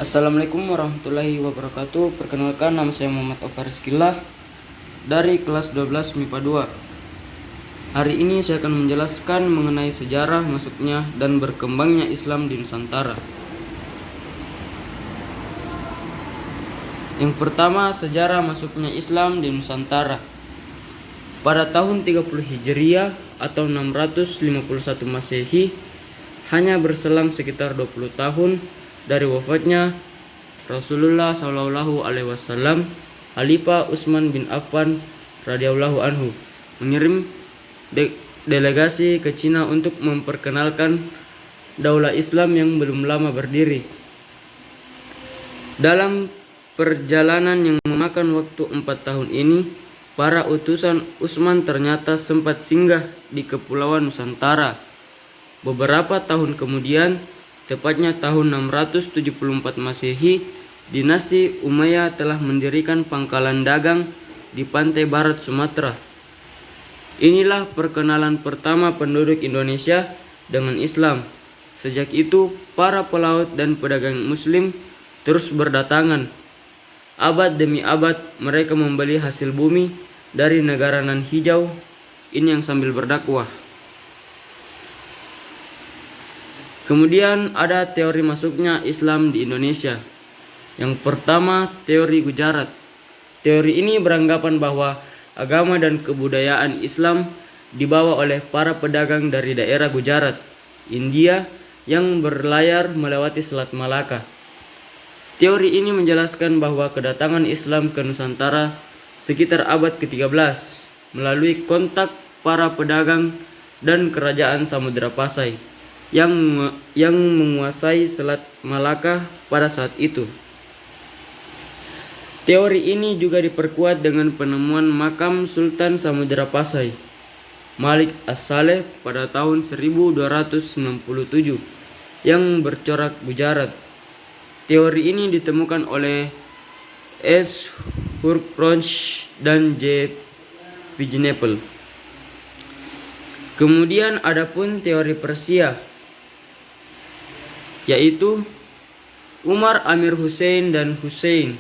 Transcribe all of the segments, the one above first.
Assalamualaikum warahmatullahi wabarakatuh. Perkenalkan, nama saya Muhammad Ofarizkillah dari kelas 12 MIPA 2. Hari ini saya akan menjelaskan mengenai sejarah masuknya dan berkembangnya Islam di Nusantara. Yang pertama, sejarah masuknya Islam di Nusantara. Pada tahun 30 Hijriah atau 651 Masehi, hanya berselang sekitar 20 tahun dari wafatnya Rasulullah Shallallahu Alaihi Wasallam, Khalifah Utsman bin Affan radhiyallahu anhu mengirim delegasi ke Cina untuk memperkenalkan daulah Islam yang belum lama berdiri. Dalam perjalanan yang memakan waktu 4 tahun ini, para utusan Utsman ternyata sempat singgah di Kepulauan Nusantara. Beberapa tahun kemudian, tepatnya tahun 674 Masehi, dinasti Umayyah telah mendirikan pangkalan dagang di pantai barat Sumatera. Inilah perkenalan pertama penduduk Indonesia dengan Islam. Sejak itu, para pelaut dan pedagang Muslim terus berdatangan. Abad demi abad, mereka membeli hasil bumi dari negara nan hijau ini yang sambil berdakwah. Kemudian ada teori masuknya Islam di Indonesia. Yang pertama, teori Gujarat. Teori ini beranggapan bahwa agama dan kebudayaan Islam dibawa oleh para pedagang dari daerah Gujarat, India yang berlayar melewati Selat Malaka. Teori ini menjelaskan bahwa kedatangan Islam ke Nusantara sekitar abad ke-13 melalui kontak para pedagang dan kerajaan Samudra Pasai yang menguasai Selat Malaka pada saat itu. Teori ini juga diperkuat dengan penemuan makam Sultan Samudra Pasai, Malik As-Saleh pada tahun 1297 yang bercorak Gujarat. Teori ini ditemukan oleh S. Hurkronch dan J. Pigeonapple. Kemudian adapun teori Persia, yaitu Umar Amir Hussein dan Hussein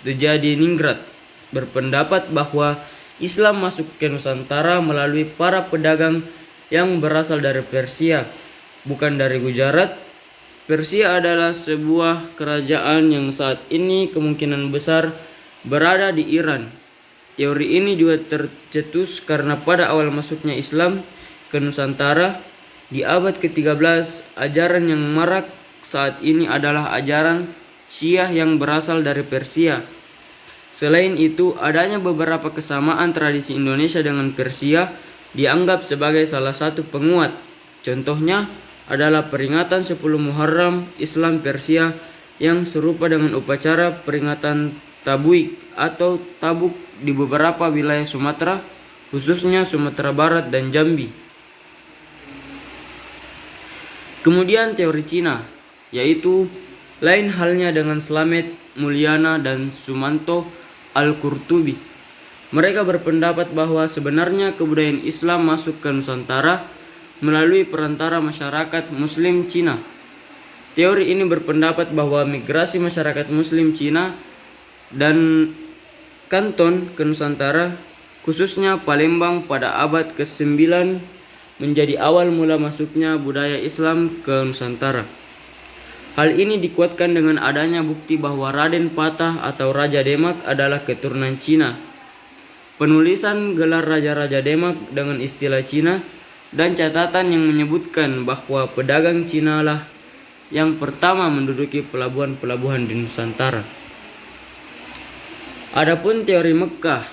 Djadiningrat berpendapat bahwa Islam masuk ke Nusantara melalui para pedagang yang berasal dari Persia, bukan dari Gujarat. Persia adalah sebuah kerajaan yang saat ini kemungkinan besar berada di Iran. Teori ini juga tercetus karena pada awal masuknya Islam ke Nusantara di abad ke-13, ajaran yang marak saat ini adalah ajaran Syiah yang berasal dari Persia. Selain itu, adanya beberapa kesamaan tradisi Indonesia dengan Persia dianggap sebagai salah satu penguat. Contohnya adalah peringatan 10 Muharram Islam Persia yang serupa dengan upacara peringatan Tabuik atau Tabuk di beberapa wilayah Sumatera, khususnya Sumatera Barat dan Jambi. Kemudian teori Cina, yaitu lain halnya dengan Slamet Mulyana dan Sumanto Al-Qurtubi. Mereka berpendapat bahwa sebenarnya kebudayaan Islam masuk ke Nusantara melalui perantara masyarakat Muslim Cina. Teori ini berpendapat bahwa migrasi masyarakat Muslim Cina dan Kanton ke Nusantara, khususnya Palembang pada abad ke-9, menjadi awal mula masuknya budaya Islam ke Nusantara. Hal ini dikuatkan dengan adanya bukti bahwa Raden Patah atau Raja Demak adalah keturunan Cina. Penulisan gelar Raja-Raja Demak dengan istilah Cina dan catatan yang menyebutkan bahwa pedagang Cina lah yang pertama menduduki pelabuhan-pelabuhan di Nusantara. Adapun teori Mekkah,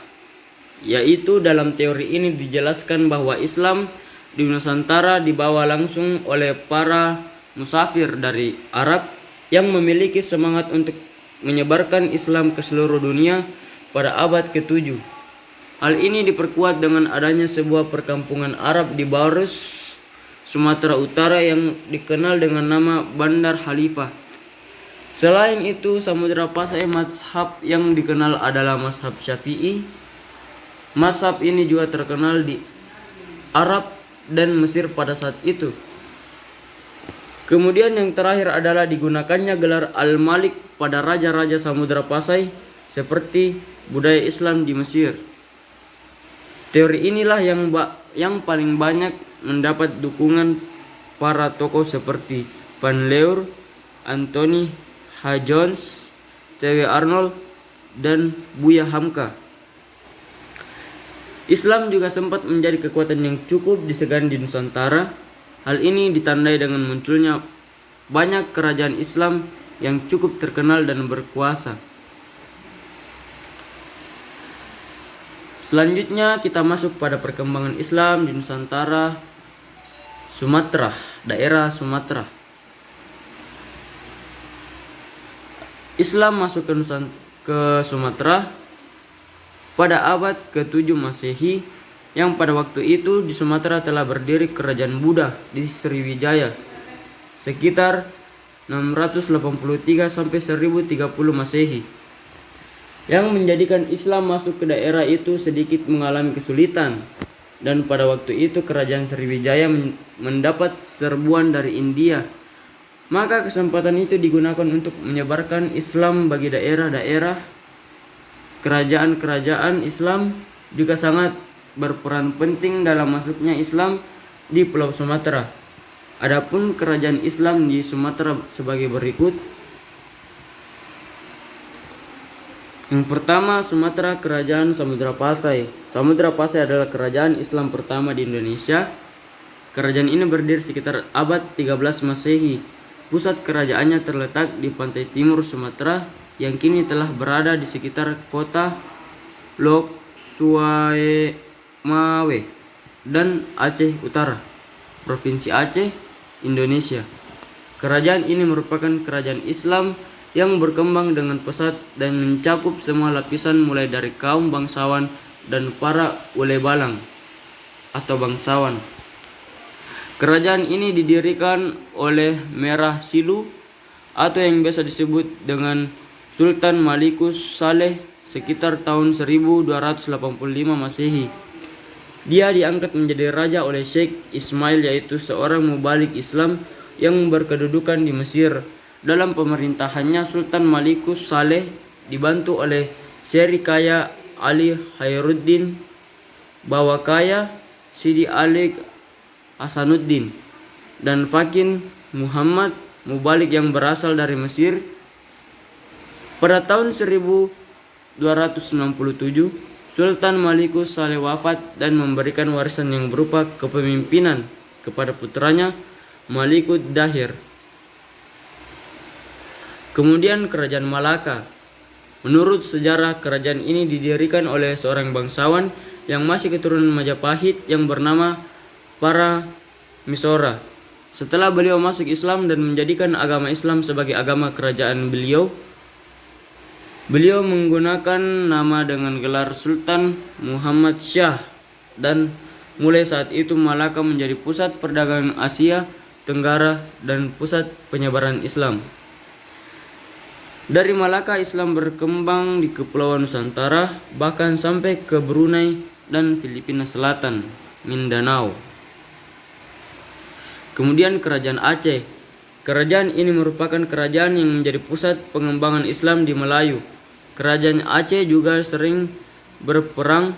yaitu dalam teori ini dijelaskan bahwa Islam di Nusantara dibawa langsung oleh para musafir dari Arab yang memiliki semangat untuk menyebarkan Islam ke seluruh dunia pada abad ke-7. Hal ini diperkuat dengan adanya sebuah perkampungan Arab di Barus, Sumatera Utara yang dikenal dengan nama Bandar Khalifah. Selain itu, Samudra Pasai mazhab yang dikenal adalah mazhab Syafi'i. Mazhab ini juga terkenal di Arab dan Mesir pada saat itu. Kemudian yang terakhir adalah digunakannya gelar Al-Malik pada raja-raja Samudra Pasai seperti budaya Islam di Mesir. Teori inilah yang paling banyak mendapat dukungan para tokoh seperti Van Leur, Anthony H. Jones, T.W. Arnold, dan Buya Hamka. Islam juga sempat menjadi kekuatan yang cukup disegani di Nusantara. Hal ini ditandai dengan munculnya banyak kerajaan Islam yang cukup terkenal dan berkuasa. Selanjutnya kita masuk pada perkembangan Islam di Nusantara, Sumatera, daerah Sumatera. Islam masuk ke Sumatera pada abad ke-7 Masehi, yang pada waktu itu di Sumatera telah berdiri kerajaan Buddha di Sriwijaya sekitar 683 sampai 1030 Masehi, yang menjadikan Islam masuk ke daerah itu sedikit mengalami kesulitan, dan pada waktu itu kerajaan Sriwijaya mendapat serbuan dari India. Maka kesempatan itu digunakan untuk menyebarkan Islam bagi daerah-daerah. Kerajaan-kerajaan Islam juga sangat berperan penting dalam masuknya Islam di Pulau Sumatera. Adapun kerajaan Islam di Sumatera sebagai berikut. Yang pertama, Sumatera, Kerajaan Samudra Pasai. Samudra Pasai adalah kerajaan Islam pertama di Indonesia. Kerajaan ini berdiri sekitar abad 13 Masehi. Pusat kerajaannya terletak di pantai timur Sumatera yang kini telah berada di sekitar kota Lok Suamawe dan Aceh Utara, Provinsi Aceh, Indonesia. Kerajaan ini merupakan kerajaan Islam yang berkembang dengan pesat dan mencakup semua lapisan mulai dari kaum bangsawan dan para ulebalang atau bangsawan. Kerajaan ini didirikan oleh Merah Silu atau yang biasa disebut dengan Sultan Malikus Saleh sekitar tahun 1285 Masehi. Dia diangkat menjadi raja oleh Sheikh Ismail, yaitu seorang mubalik Islam yang berkedudukan di Mesir. Dalam pemerintahannya, Sultan Malikus Saleh dibantu oleh Seri Kaya Ali Khairuddin Bawakaya, Sidi Ali Hasanuddin, dan Fakin Muhammad mubalik yang berasal dari Mesir. Pada tahun 1267, Sultan Malikus Saleh wafat dan memberikan warisan yang berupa kepemimpinan kepada putranya Malikud Dahir. Kemudian Kerajaan Malaka. Menurut sejarah, kerajaan ini didirikan oleh seorang bangsawan yang masih keturunan Majapahit yang bernama Paramisora. Setelah beliau masuk Islam dan menjadikan agama Islam sebagai agama kerajaan beliau menggunakan nama dengan gelar Sultan Muhammad Shah, dan mulai saat itu Malaka menjadi pusat perdagangan Asia Tenggara dan pusat penyebaran Islam. Dari Malaka, Islam berkembang di Kepulauan Nusantara, bahkan sampai ke Brunei dan Filipina Selatan, Mindanao. Kemudian Kerajaan Aceh. Kerajaan ini merupakan kerajaan yang menjadi pusat pengembangan Islam di Melayu. Kerajaan Aceh juga sering berperang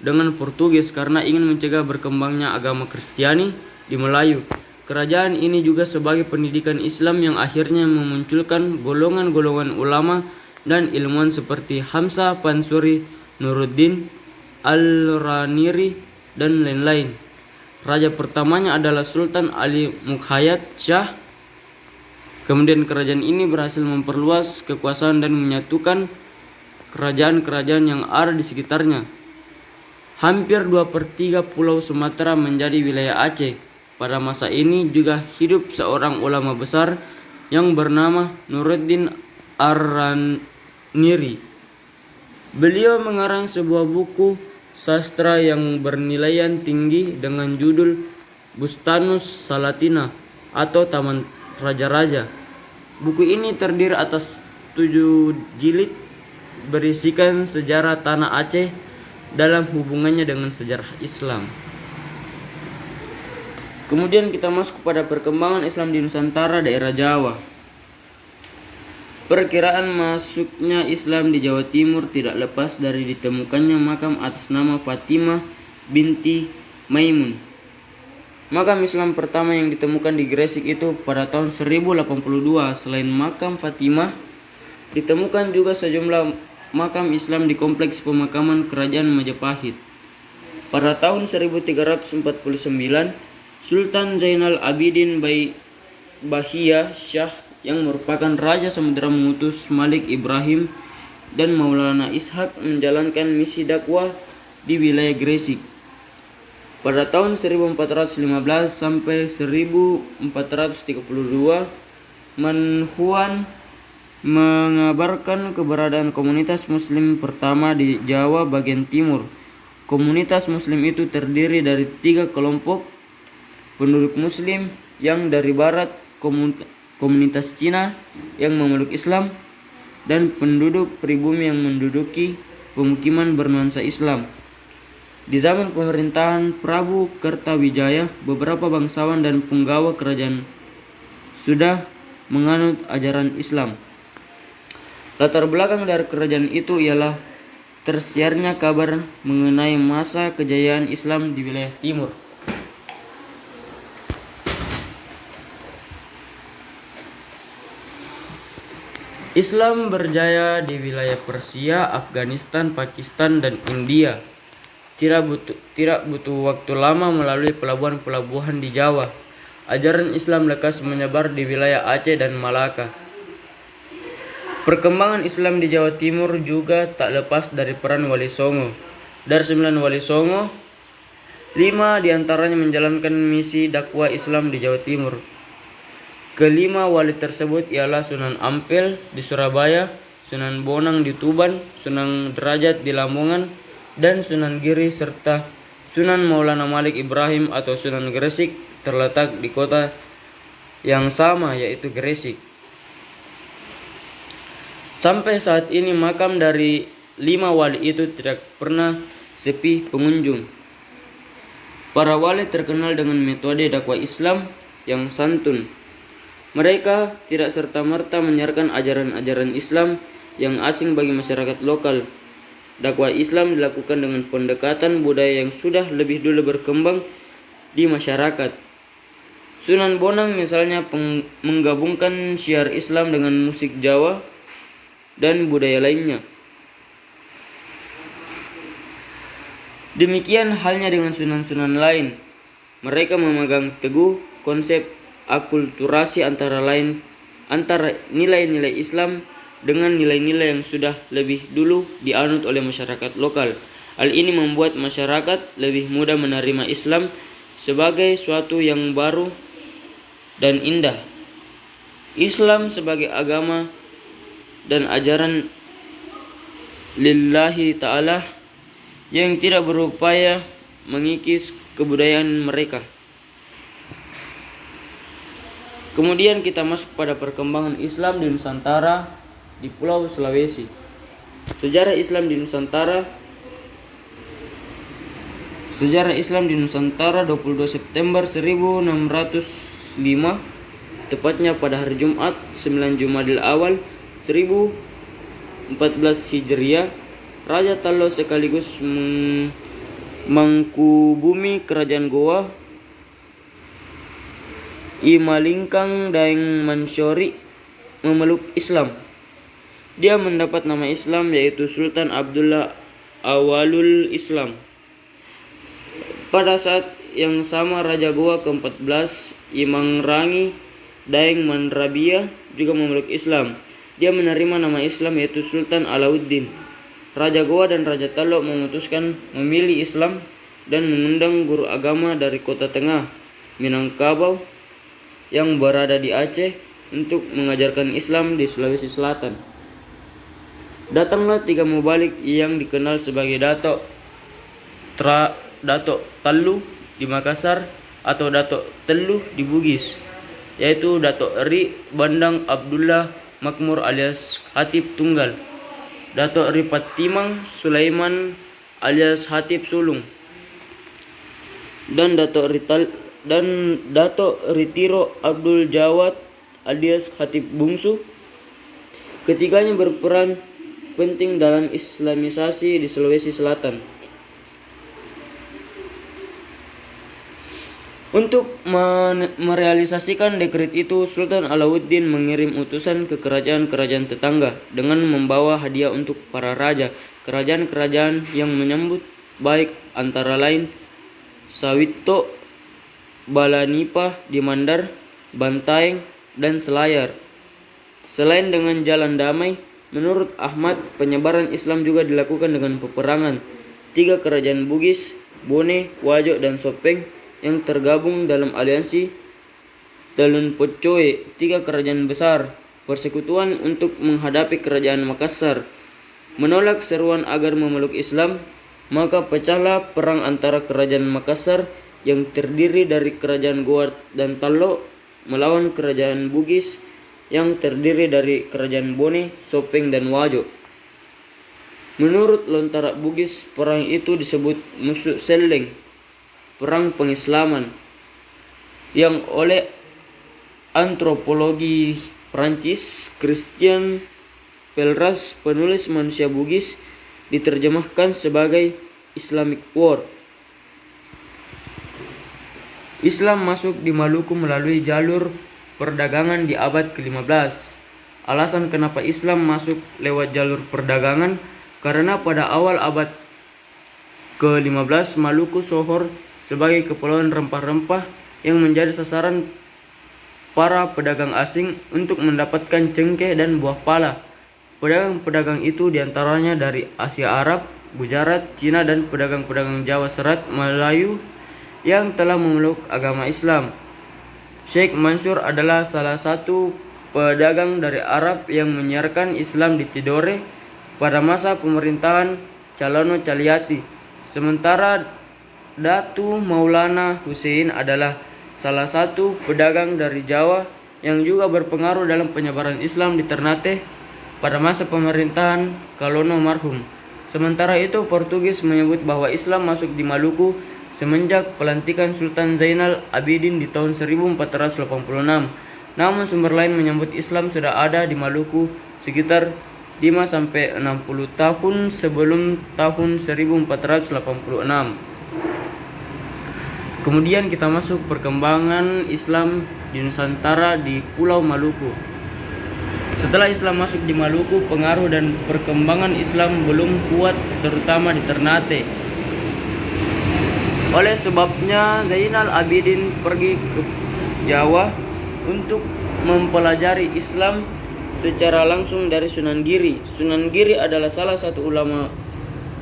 dengan Portugis karena ingin mencegah berkembangnya agama Kristiani di Melayu. Kerajaan ini juga sebagai pendidikan Islam yang akhirnya memunculkan golongan-golongan ulama dan ilmuwan seperti Hamzah Pansuri, Nuruddin Al-Raniri, dan lain-lain. Raja pertamanya adalah Sultan Ali Mukhayat Shah. Kemudian kerajaan ini berhasil memperluas kekuasaan dan menyatukan kerajaan-kerajaan yang ada di sekitarnya. Hampir 2/3 Pulau Sumatera menjadi wilayah Aceh. Pada masa ini juga hidup seorang ulama besar yang bernama Nuruddin Ar-Raniri. Beliau mengarang sebuah buku sastra yang bernilaian tinggi dengan judul Bustanus Salatina atau Taman Raja-Raja. Buku ini terdiri atas 7 jilid berisikan sejarah tanah Aceh dalam hubungannya dengan sejarah Islam. Kemudian kita masuk kepada perkembangan Islam di Nusantara daerah Jawa. Perkiraan masuknya Islam di Jawa Timur tidak lepas dari ditemukannya makam atas nama Fatimah binti Maimun. Makam Islam pertama yang ditemukan di Gresik itu pada tahun 1082. Selain makam Fatimah, ditemukan juga sejumlah makam Islam di kompleks pemakaman Kerajaan Majapahit. Pada tahun 1349, Sultan Zainal Abidin Bahia Shah yang merupakan Raja Samudera mengutus Malik Ibrahim dan Maulana Ishak menjalankan misi dakwah di wilayah Gresik. Pada tahun 1415 sampai 1432, Manhuan mengabarkan keberadaan komunitas muslim pertama di Jawa bagian timur. Komunitas muslim itu terdiri dari 3 kelompok: penduduk muslim yang dari barat, komunitas Cina yang memeluk Islam, dan penduduk pribumi yang menduduki pemukiman bernuansa Islam. Di zaman pemerintahan Prabu Kertawijaya, beberapa bangsawan dan punggawa kerajaan sudah menganut ajaran Islam. Latar belakang dari kerajaan itu ialah tersiarnya kabar mengenai masa kejayaan Islam di wilayah timur. Islam berjaya di wilayah Persia, Afghanistan, Pakistan, dan India. Tidak butuh waktu lama melalui pelabuhan-pelabuhan di Jawa. Ajaran Islam lekas menyebar di wilayah Aceh dan Malaka. Perkembangan Islam di Jawa Timur juga tak lepas dari peran Wali Songo. Dari 9 Wali Songo, 5 diantaranya menjalankan misi dakwah Islam di Jawa Timur. Kelima wali tersebut ialah Sunan Ampel di Surabaya, Sunan Bonang di Tuban, Sunan Derajat di Lamongan, dan Sunan Giri serta Sunan Maulana Malik Ibrahim atau Sunan Gresik terletak di kota yang sama yaitu Gresik. Sampai saat ini makam dari 5 wali itu tidak pernah sepi pengunjung. Para wali terkenal dengan metode dakwah Islam yang santun. Mereka tidak serta-merta menyiarkan ajaran-ajaran Islam yang asing bagi masyarakat lokal. Dakwah Islam dilakukan dengan pendekatan budaya yang sudah lebih dulu berkembang di masyarakat. Sunan Bonang misalnya menggabungkan syiar Islam dengan musik Jawa dan budaya lainnya. Demikian halnya dengan sunan-sunan lain. Mereka memegang teguh konsep akulturasi antara nilai-nilai Islam dengan nilai-nilai yang sudah lebih dulu dianut oleh masyarakat lokal. Hal ini membuat masyarakat lebih mudah menerima Islam sebagai suatu yang baru dan indah. Islam sebagai agama dan ajaran lillahi ta'ala yang tidak berupaya mengikis kebudayaan mereka. Kemudian kita masuk pada perkembangan Islam di Nusantara di Pulau Sulawesi. Sejarah Islam di Nusantara 22 September 1605, tepatnya pada hari Jumat 9 Jumadil Awal 1014 Hijriah, Raja Tallo sekaligus mangkubumi kerajaan Goa Imalingkang Daeng Mansyori memeluk Islam. Dia mendapat nama Islam yaitu Sultan Abdullah Awalul Islam. Pada saat yang sama Raja Goa ke-14 Imangrangi Daeng Manrabia juga memeluk Islam. Dia menerima nama Islam yaitu Sultan Alauddin. Raja Goa dan Raja Tallo memutuskan memilih Islam dan mengundang guru agama dari kota tengah Minangkabau yang berada di Aceh untuk mengajarkan Islam di Sulawesi Selatan. Datanglah 3 mubalik yang dikenal sebagai Dato Tallu di Makassar atau Dato Tellu di Bugis, yaitu Dato Ri Bandang Abdullah Makmur alias Hatib Tunggal, Dato Ri Patimang Sulaiman alias Hatib Sulung, dan Dato dan Dato Ritiro Abdul Jawad alias Khatib Bungsu. Ketiganya berperan penting dalam Islamisasi di Sulawesi Selatan. Untuk merealisasikan dekret itu, Sultan Alauddin mengirim utusan ke kerajaan-kerajaan tetangga dengan membawa hadiah untuk para raja. Kerajaan-kerajaan yang menyambut baik antara lain Sawito, Balanipah di Mandar, Bantaeng, dan Selayar. Selain dengan jalan damai, menurut Ahmad, penyebaran Islam juga dilakukan dengan peperangan. 3 kerajaan Bugis, Bone, Wajo, dan Sopeng yang tergabung dalam aliansi Talun Pocoe, 3 kerajaan besar, persekutuan untuk menghadapi kerajaan Makassar. Menolak seruan agar memeluk Islam, maka pecahlah perang antara kerajaan Makassar yang terdiri dari kerajaan Goa dan Tallo melawan kerajaan Bugis yang terdiri dari kerajaan Bone, Sopeng, dan Wajo. Menurut Lontara Bugis, perang itu disebut Musuh Seleng, perang pengislaman, yang oleh antropologi Prancis Christian Pelras, penulis manusia Bugis, diterjemahkan sebagai Islamic War. Islam masuk di Maluku melalui jalur perdagangan di abad ke-15. Alasan kenapa Islam masuk lewat jalur perdagangan karena pada awal abad ke-15 Maluku sohor sebagai kepulauan rempah-rempah yang menjadi sasaran para pedagang asing untuk mendapatkan cengkeh dan buah pala. Pedagang-pedagang itu diantaranya dari Asia Arab, Gujarat, Cina, dan pedagang-pedagang Jawa Serat Melayu yang telah memeluk agama Islam. Sheikh Mansur adalah salah satu pedagang dari Arab yang menyiarkan Islam di Tidore pada masa pemerintahan Calono Caliati. Sementara Datu Maulana Hussein adalah salah satu pedagang dari Jawa yang juga berpengaruh dalam penyebaran Islam di Ternate pada masa pemerintahan Kalono marhum. Sementara itu, Portugis menyebut bahwa Islam masuk di Maluku semenjak pelantikan Sultan Zainal Abidin di tahun 1486. Namun sumber lain menyebut Islam sudah ada di Maluku sekitar 5-60 tahun sebelum tahun 1486. Kemudian kita masuk perkembangan Islam di Nusantara di Pulau Maluku. Setelah Islam masuk di Maluku, pengaruh dan perkembangan Islam belum kuat terutama di Ternate. Oleh sebabnya Zainal Abidin pergi ke Jawa untuk mempelajari Islam secara langsung dari Sunan Giri. Sunan Giri adalah salah satu ulama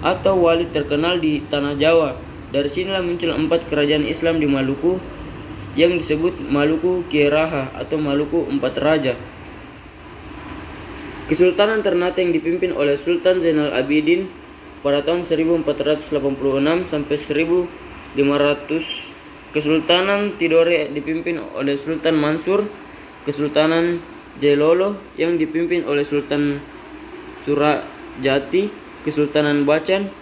atau wali terkenal di tanah Jawa. Dari sinilah muncul 4 kerajaan Islam di Maluku yang disebut Maluku Kieraha atau Maluku 4 Raja. Kesultanan Ternate yang dipimpin oleh Sultan Zainal Abidin pada tahun 1486 sampai 1500. Kesultanan Tidore dipimpin oleh Sultan Mansur. Kesultanan Jailolo yang dipimpin oleh Sultan Surajati. Kesultanan Bacan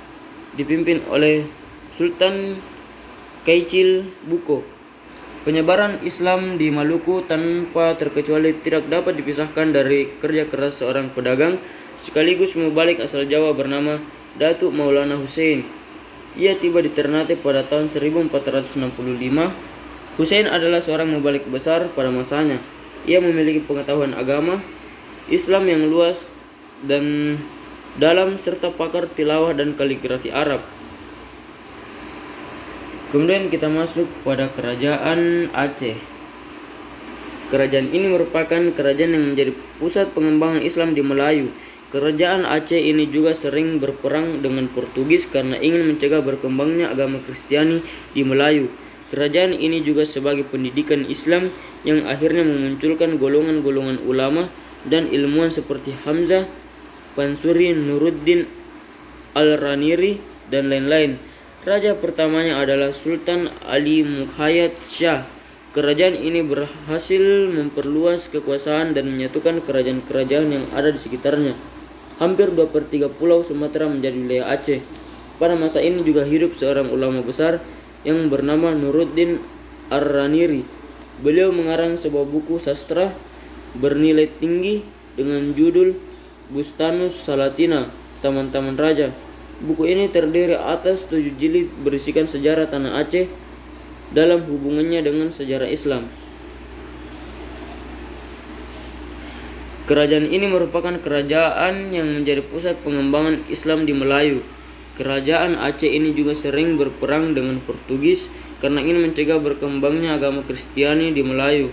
dipimpin oleh Sultan Kaicil Buko. Penyebaran Islam di Maluku tanpa terkecuali tidak dapat dipisahkan dari kerja keras seorang pedagang sekaligus mubalik asal Jawa bernama Datuk Maulana Hussein. Ia tiba di Ternate pada tahun 1465. Hussein adalah seorang mubalik besar pada masanya. Ia memiliki pengetahuan agama Islam yang luas dan dalam serta pakar tilawah dan kaligrafi Arab. Kemudian kita masuk pada kerajaan Aceh. Kerajaan ini merupakan kerajaan yang menjadi pusat pengembangan Islam di Melayu. Kerajaan Aceh ini juga sering berperang dengan Portugis karena ingin mencegah berkembangnya agama Kristiani di Melayu. Kerajaan ini juga sebagai pendidikan Islam yang akhirnya memunculkan golongan-golongan ulama dan ilmuwan seperti Hamzah, Fansuri, Nuruddin, Al-Raniri, dan lain-lain. Raja pertamanya adalah Sultan Ali Mukhayat Shah. Kerajaan ini berhasil memperluas kekuasaan dan menyatukan kerajaan-kerajaan yang ada di sekitarnya. Hampir 2/3 pulau Sumatera menjadi wilayah Aceh. Pada masa ini juga hidup seorang ulama besar yang bernama Nuruddin Ar-Raniri. Beliau mengarang sebuah buku sastra bernilai tinggi dengan judul Bustanus Salatina, Taman-Taman Raja. Buku ini terdiri atas 7 jilid berisikan sejarah tanah Aceh dalam hubungannya dengan sejarah Islam. Kerajaan ini merupakan kerajaan yang menjadi pusat pengembangan Islam di Melayu. Kerajaan Aceh ini juga sering berperang dengan Portugis karena ingin mencegah berkembangnya agama Kristiani di Melayu.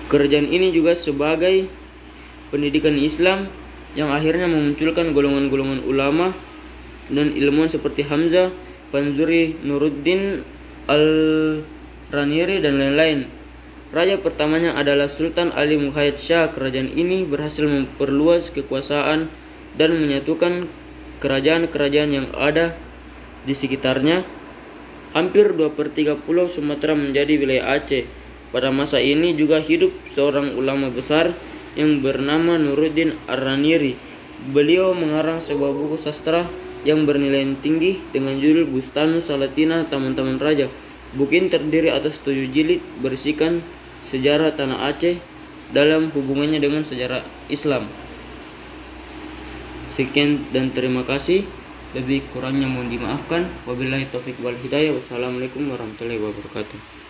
Kerajaan ini juga sebagai pendidikan Islam yang akhirnya memunculkan golongan-golongan ulama dan ilmuwan seperti Hamzah, Fanzuri, Nuruddin Al-Raniri dan lain-lain. Raja pertamanya adalah Sultan Ali Muhayyad Shah. Kerajaan ini berhasil memperluas kekuasaan dan menyatukan kerajaan-kerajaan yang ada di sekitarnya. Hampir 2/3 pulau Sumatera menjadi wilayah Aceh. Pada masa ini juga hidup seorang ulama besar yang bernama Nuruddin Ar-Raniri. Beliau mengarang sebuah buku sastra yang bernilai tinggi dengan judul Bustanus Salatina, Taman-Taman Raja. Buku ini terdiri atas 7 jilid berisikan sejarah tanah Aceh dalam hubungannya dengan sejarah Islam. Sekian dan terima kasih. Lebih kurangnya mohon dimaafkan. Wabillahi taufik wal hidayah. Wassalamualaikum warahmatullahi wabarakatuh.